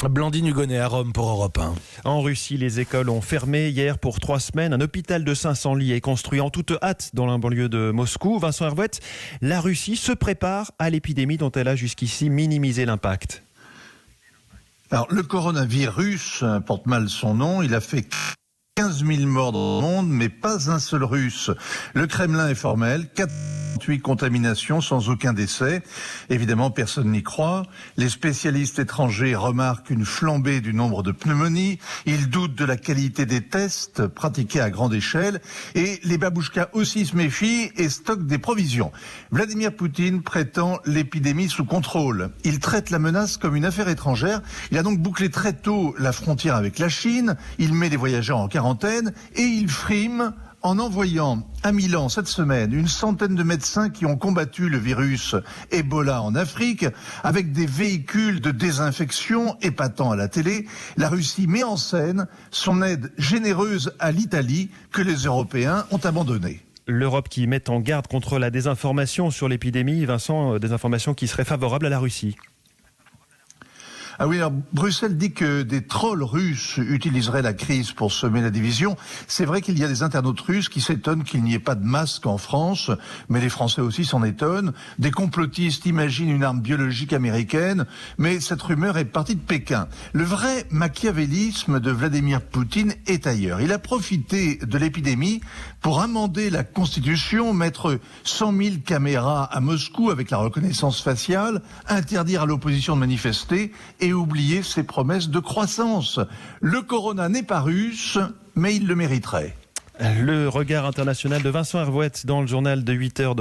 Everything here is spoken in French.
Blandine Hugonnet à Rome pour Europe 1. En Russie, les écoles ont fermé hier pour 3 semaines. Un hôpital de 500 lits est construit en toute hâte dans la banlieue de Moscou. Vincent Hervouet, la Russie se prépare à l'épidémie dont elle a jusqu'ici minimisé l'impact. Alors, le coronavirus porte mal son nom. Il a fait 15 000 morts dans le monde, mais pas un seul Russe. Le Kremlin est formel, 48 contaminations sans aucun décès. Évidemment, personne n'y croit. Les spécialistes étrangers remarquent une flambée du nombre de pneumonies. Ils doutent de la qualité des tests pratiqués à grande échelle. Et les babouchkas aussi se méfient et stockent des provisions. Vladimir Poutine prétend l'épidémie sous contrôle. Il traite la menace comme une affaire étrangère. Il a donc bouclé très tôt la frontière avec la Chine. Il met les voyageurs en quarantaine et il frime en envoyant à Milan cette semaine une centaine de médecins qui ont combattu le virus Ebola en Afrique avec des véhicules de désinfection épatant à la télé. La Russie met en scène son aide généreuse à l'Italie que les Européens ont abandonnée. L'Europe qui met en garde contre la désinformation sur l'épidémie, Vincent, des informations qui seraient favorables à la Russie. Ah oui, alors Bruxelles dit que des trolls russes utiliseraient la crise pour semer la division. C'est vrai qu'il y a des internautes russes qui s'étonnent qu'il n'y ait pas de masque en France, mais les Français aussi s'en étonnent. Des complotistes imaginent une arme biologique américaine, mais cette rumeur est partie de Pékin. Le vrai machiavélisme de Vladimir Poutine est ailleurs. Il a profité de l'épidémie pour amender la Constitution, mettre 100 000 caméras à Moscou avec la reconnaissance faciale, interdire à l'opposition de manifester et oublier ses promesses de croissance. Le corona n'est pas russe, mais il le mériterait. Le regard international de Vincent Hervouet dans le journal de 8h.